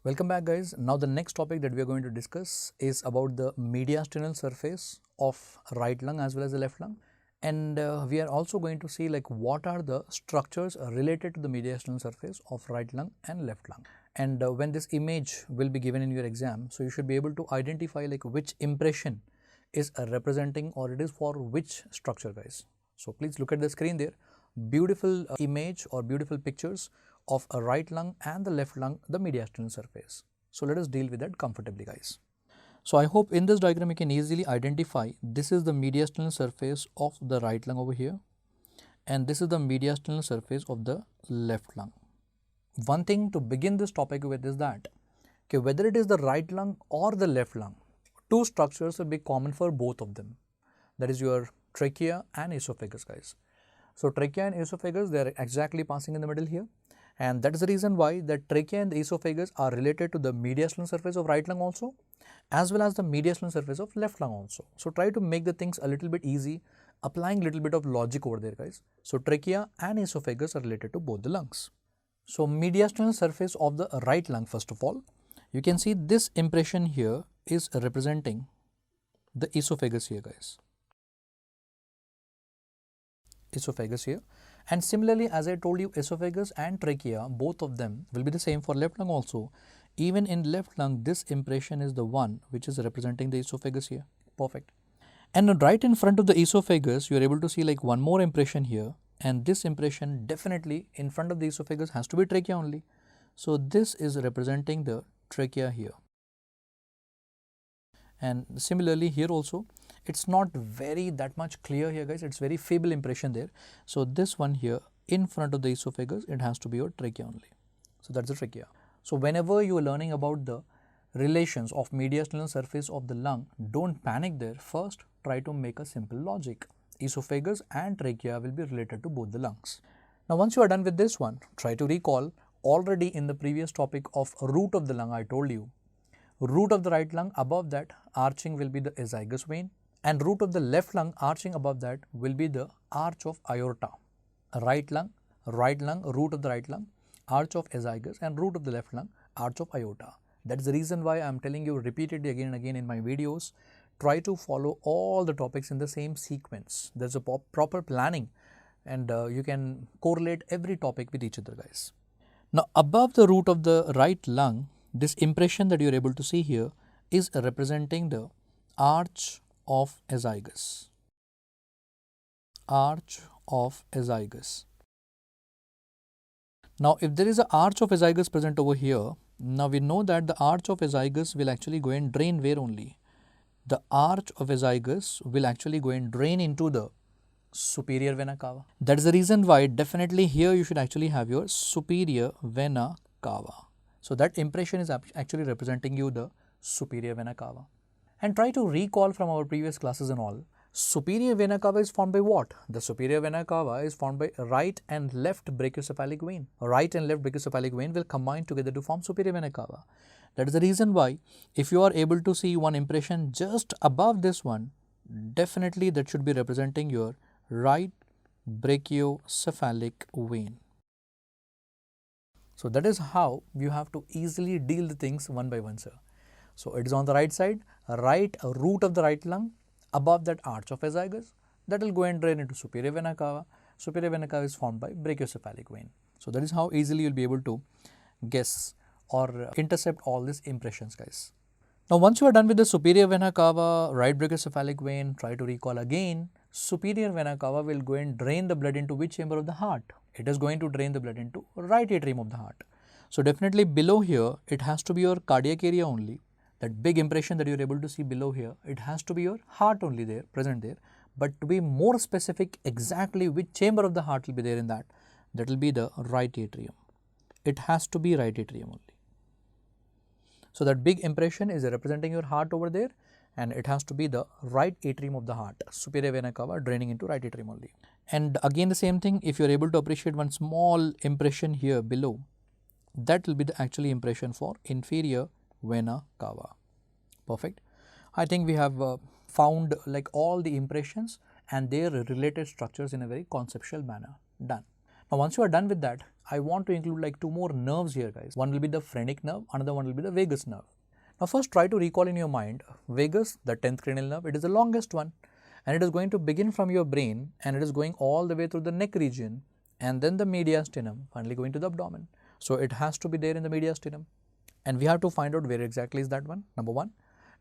Welcome back, guys. Now the next topic that we are going to discuss is about the mediastinal surface of right lung as well as the left lung, and we are also going to see like what are the structures related to the mediastinal surface of right lung and left lung. And when this image will be given in your exam, so you should be able to identify like which impression is representing or it is for which structure, guys. So please look at the screen there. Beautiful image or beautiful pictures of a right lung and the left lung, the mediastinal surface. So let us deal with that comfortably, guys. So I hope in this diagram you can easily identify this is the mediastinal surface of the right lung over here, and this is the mediastinal surface of the left lung. One thing to begin this topic with is that whether it is the right lung or the left lung, two structures will be common for both of them. That is your trachea and esophagus, guys. So trachea and esophagus, they are exactly passing in the middle here. And that is the reason why the trachea and the esophagus are related to the mediastinal surface of right lung also, as well as the mediastinal surface of left lung also. So try to make the things a little bit easy, applying a little bit of logic over there, guys. So trachea and esophagus are related to both the lungs. So mediastinal surface of the right lung, first of all, you can see this impression here is representing the esophagus here, guys. Esophagus here. And similarly, as I told you, esophagus and trachea, both of them will be the same for left lung also. Even in left lung, this impression is the one which is representing the esophagus here. Perfect. And right in front of the esophagus, you are able to see like one more impression here. And this impression definitely in front of the esophagus has to be trachea only. So this is representing the trachea here. And similarly here also, it's not very that much clear here, guys. It's very feeble impression there. So this one here in front of the esophagus, it has to be your trachea only. So that's the trachea. So whenever you are learning about the relations of mediastinal surface of the lung, don't panic there. First, try to make a simple logic. Esophagus and trachea will be related to both the lungs. Now once you are done with this one, try to recall already in the previous topic of root of the lung, I told you. Root of the right lung, above that arching will be the azygous vein, and root of the left lung arching above that will be the arch of aorta. Right lung, root of the right lung, arch of azygous, and root of the left lung, arch of aorta. That is the reason why I am telling you repeatedly again and again in my videos, try to follow all the topics in the same sequence. There is a proper planning, and you can correlate every topic with each other, guys. Now above the root of the right lung, this impression that you are able to see here is representing the arch of azygous. Arch of azygous. Now if there is an arch of azygous present over here, now we know that the arch of azygous will actually go and drain where only? The arch of azygous will actually go and drain into the superior vena cava. That is the reason why definitely here you should actually have your superior vena cava. So that impression is actually representing you the superior vena cava. And try to recall from our previous classes and all, superior vena cava is formed by what? The superior vena cava is formed by right and left brachiocephalic vein. Right and left brachiocephalic vein will combine together to form superior vena cava. That is the reason why if you are able to see one impression just above this one, definitely that should be representing your right brachiocephalic vein. So that is how you have to easily deal the things one by one, sir. So it is on the right side, right root of the right lung, above that arch of azygous, that will go and drain into superior vena cava. Superior vena cava is formed by brachiocephalic vein. So that is how easily you will be able to guess or intercept all these impressions, guys. Now once you are done with the superior vena cava, right brachiocephalic vein, try to recall again. Superior vena cava will go and drain the blood into which chamber of the heart? It is going to drain the blood into right atrium of the heart. So definitely below here, it has to be your cardiac area only. That big impression that you are able to see below here, it has to be your heart only there, present there. But to be more specific, exactly which chamber of the heart will be there in that will be the right atrium. It has to be right atrium only. So that big impression is representing your heart over there, and it has to be the right atrium of the heart, superior vena cava draining into right atrium only. And again the same thing, if you are able to appreciate one small impression here below, that will be the actually impression for inferior vena cava. Perfect. I think we have found like all the impressions and their related structures in a very conceptual manner. Done. Now once you are done with that, I want to include like two more nerves here guys. One will be the phrenic nerve, another one will be the vagus nerve. Now first try to recall in your mind, vagus, the 10th cranial nerve, it is the longest one and it is going to begin from your brain and it is going all the way through the neck region and then the mediastinum, finally going to the abdomen. So it has to be there in the mediastinum and we have to find out where exactly is that one, number one.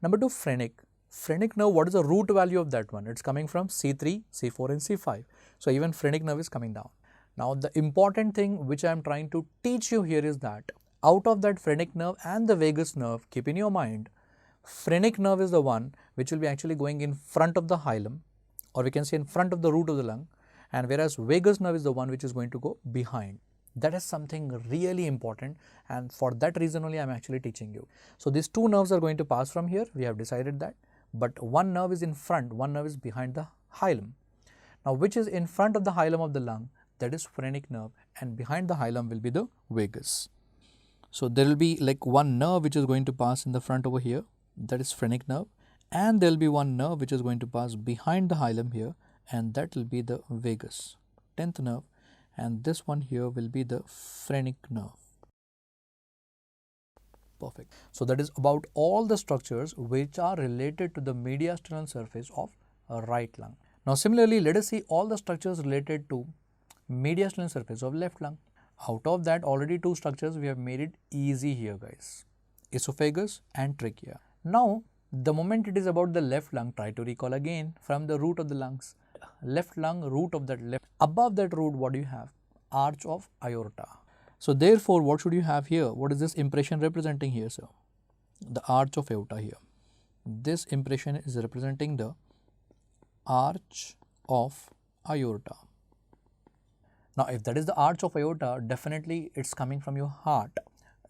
Number two, phrenic. Phrenic nerve, what is the root value of that one? It's coming from C3, C4 and C5. So even phrenic nerve is coming down. Now the important thing which I am trying to teach you here is that out of that phrenic nerve and the vagus nerve, keep in your mind, phrenic nerve is the one which will be actually going in front of the hilum, or we can say in front of the root of the lung, and whereas vagus nerve is the one which is going to go behind. That is something really important and for that reason only I am actually teaching you. So these two nerves are going to pass from here, we have decided that, but one nerve is in front, one nerve is behind the hilum. Now which is in front of the hilum of the lung, that is phrenic nerve, and behind the hilum will be the vagus. So there will be like one nerve which is going to pass in the front over here, that is phrenic nerve, and there will be one nerve which is going to pass behind the hilum here, and that will be the vagus, 10th nerve, and this one here will be the phrenic nerve. Perfect. So that is about all the structures which are related to the mediastinal surface of a right lung. Now similarly, let us see all the structures related to mediastinal surface of left lung. Out of that, already two structures we have made it easy here guys, esophagus and trachea. Now the moment it is about the left lung, try to recall again from the root of the lungs. Left lung, root of that left, above that root what do you have? Arch of aorta. So therefore what should you have here? What is this impression representing here sir? The arch of aorta here. This impression is representing the arch of aorta. Now if that is the arch of aorta, definitely it's coming from your heart.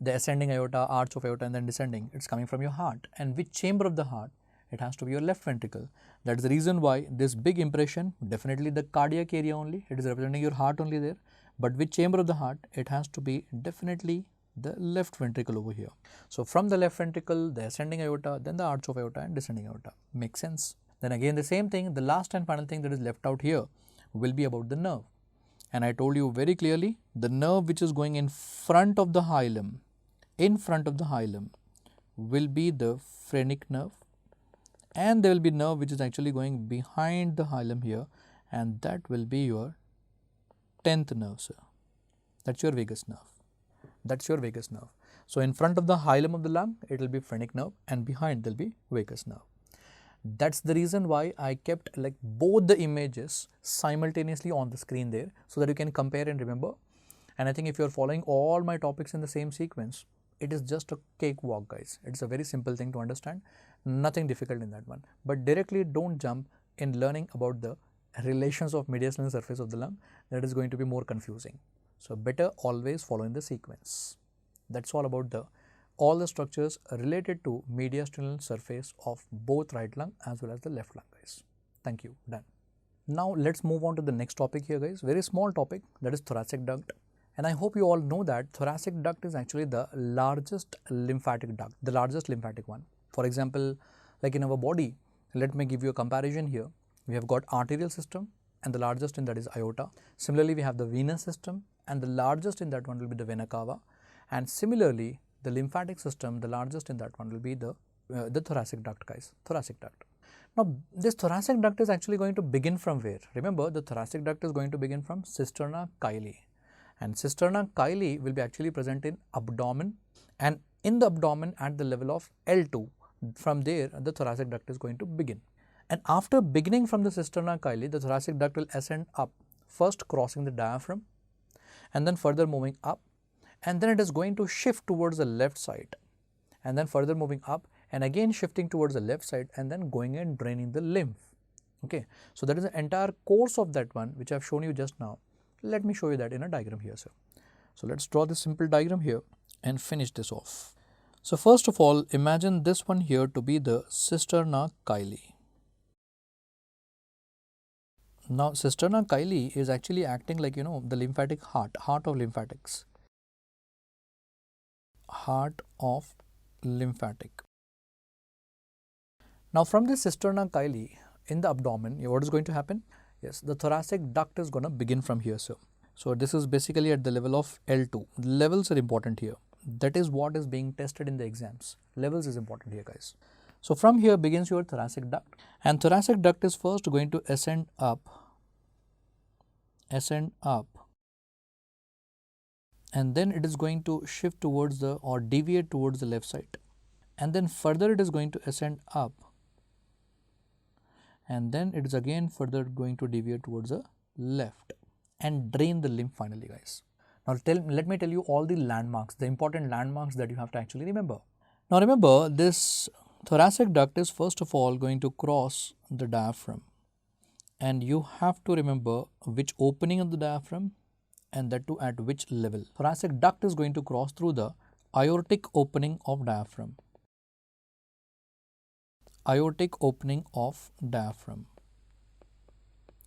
The ascending aorta, arch of aorta and then descending, it's coming from your heart. And which chamber of the heart? It has to be your left ventricle. That is the reason why this big impression, definitely the cardiac area only, it is representing your heart only there. But which chamber of the heart? It has to be definitely the left ventricle over here. So from the left ventricle, the ascending aorta, then the arch of aorta and descending aorta. Makes sense? Then again the same thing, the last and final thing that is left out here will be about the nerve. And I told you very clearly, the nerve which is going in front of the hilum, will be the phrenic nerve, and there will be nerve which is actually going behind the hilum here, and that will be your 10th nerve sir. That's your vagus nerve. That's your vagus nerve. So in front of the hilum of the lung, it will be phrenic nerve, and behind there will be vagus nerve. That's the reason why I kept like both the images simultaneously on the screen there, so that you can compare and remember. And I think if you are following all my topics in the same sequence, it is just a cakewalk guys. It's a very simple thing to understand, nothing difficult in that one. But directly don't jump in learning about the relations of mediastinal surface of the lung, that is going to be more confusing. So better always follow in the sequence. That's all about all the structures related to mediastinal surface of both right lung as well as the left lung guys. Thank you. Done. Now let's move on to the next topic here guys. Very small topic, that is thoracic duct. And I hope you all know that thoracic duct is actually the largest lymphatic duct, the largest lymphatic one. For example, like in our body, let me give you a comparison here. We have got arterial system and the largest in that is aorta. Similarly, we have the venous system and the largest in that one will be the vena cava. And similarly, the lymphatic system, the largest in that one will be the thoracic duct guys, thoracic duct. Now, this thoracic duct is actually going to begin from where? Remember, the thoracic duct is going to begin from cisterna chyli. And cisterna chyli will be actually present in abdomen, and in the abdomen at the level of L2, from there the thoracic duct is going to begin. And after beginning from the cisterna chyli, the thoracic duct will ascend up, first crossing the diaphragm and then further moving up, and then it is going to shift towards the left side and then further moving up and again shifting towards the left side and then going and draining the lymph. Okay, so that is the entire course of that one which I have shown you just now. Let me show you that in a diagram here sir. So let's draw this simple diagram here and finish this off. So first of all, imagine this one here to be the cisterna chyli. Now cisterna chyli is actually acting like, you know, the lymphatic heart of lymphatics. Heart of lymphatic. Now from this cisterna chyli in the abdomen, what is going to happen? Yes, the thoracic duct is going to begin from here sir. So this is basically at the level of L2. Levels are important here. That is what is being tested in the exams. Levels is important here, guys. So from here begins your thoracic duct, and thoracic duct is first going to ascend up, and then it is going to shift towards the or deviate towards the left side, and then further it is going to ascend up, and then it is again further going to deviate towards the left and drain the lymph finally, guys. Now let me tell you all the landmarks, the important landmarks that you have to actually remember. Now remember, this thoracic duct is first of all going to cross the diaphragm, and you have to remember which opening of the diaphragm and that too at which level. Thoracic duct is going to cross through the aortic opening of diaphragm. Aortic opening of diaphragm.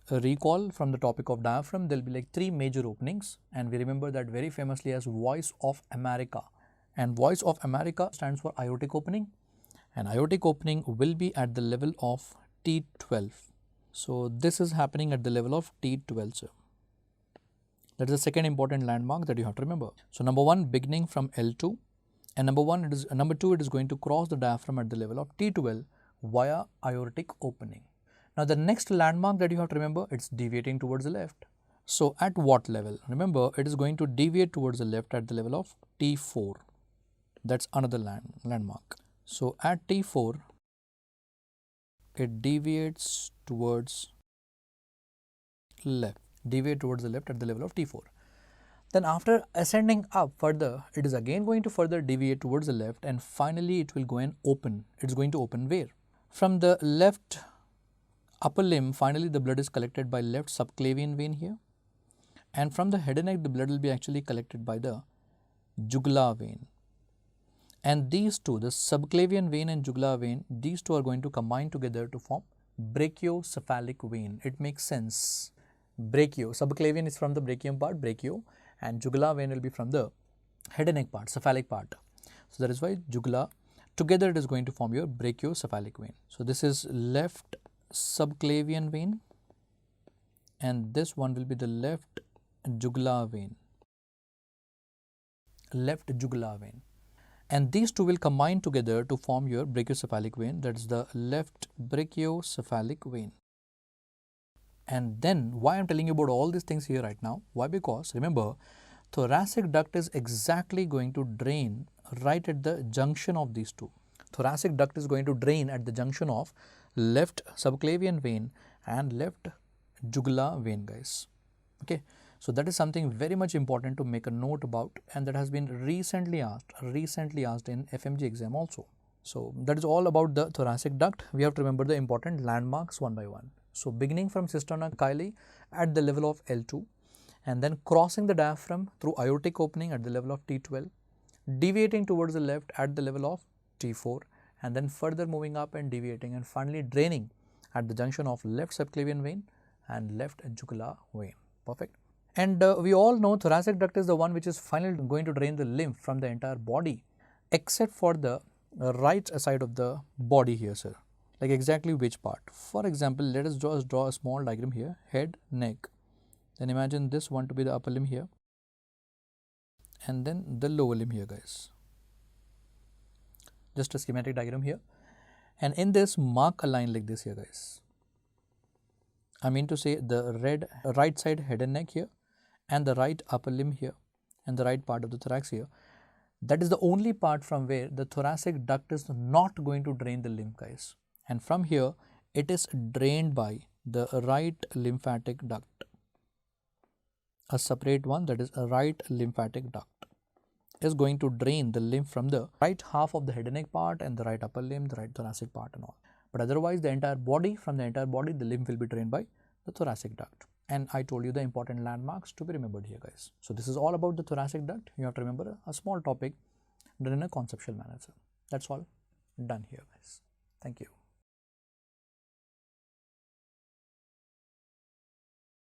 Recall from the topic of diaphragm, there will be like 3 major openings, and we remember that very famously as Voice of America. And Voice of America stands for aortic opening, and aortic opening will be at the level of T12. So this is happening at the level of T12, sir. That is the second important landmark that you have to remember. So number 1 beginning from L2, and number 2 it is going to cross the diaphragm at the level of T12 via aortic opening. Now the next landmark that you have to remember, it's deviating towards the left. So at what level? Remember, it is going to deviate towards the left at the level of T4. That's another landmark. So at T4, it deviates towards left. Deviate towards the left at the level of T4. Then after ascending up further, it is again going to further deviate towards the left, and finally it will go and open. It's going to open where? From the left upper limb, finally the blood is collected by left subclavian vein here, and from the head and neck the blood will be actually collected by the jugular vein. And these two, the subclavian vein and jugular vein, these two are going to combine together to form brachiocephalic vein. It makes sense. Brachio, subclavian is from the brachium part, brachio, and jugular vein will be from the head and neck part, cephalic part. So that is why jugular, together it is going to form your brachiocephalic vein. So this is left subclavian vein, and this one will be the left jugular vein. Left jugular vein. And these two will combine together to form your brachiocephalic vein, that is the left brachiocephalic vein. And then why I am telling you about all these things here right now? Why? Because remember, thoracic duct is exactly going to drain right at the junction of these two. Thoracic duct is going to drain at the junction of left subclavian vein and left jugular vein, guys. Okay, so that is something very much important to make a note about, and that has been recently asked in FMG exam also. So that is all about the thoracic duct. We have to remember the important landmarks one by one. So beginning from cisterna chyli at the level of L2, and then crossing the diaphragm through aortic opening at the level of T12, deviating towards the left at the level of T4, and then further moving up and deviating and finally draining at the junction of left subclavian vein and left jugular vein. Perfect. And we all know thoracic duct is the one which is finally going to drain the lymph from the entire body, except for the right side of the body here, sir. Like exactly which part? For example, let us draw a small diagram here, head, neck. Then imagine this one to be the upper limb here, and then the lower limb here, guys. Just a schematic diagram here, and in this mark a line like this here, guys. I mean to say the right side head and neck here, and the right upper limb here, and the right part of the thorax here. That is the only part from where the thoracic duct is not going to drain the lymph, guys. And from here it is drained by the right lymphatic duct, a separate one, that is a right lymphatic duct, is going to drain the lymph from the right half of the head and neck part and the right upper limb, the right thoracic part and all. But otherwise the entire body, from the entire body, the lymph will be drained by the thoracic duct. And I told you the important landmarks to be remembered here, guys. So this is all about the thoracic duct. You have to remember a small topic done in a conceptual manner, sir. That's all done here, guys. Thank you.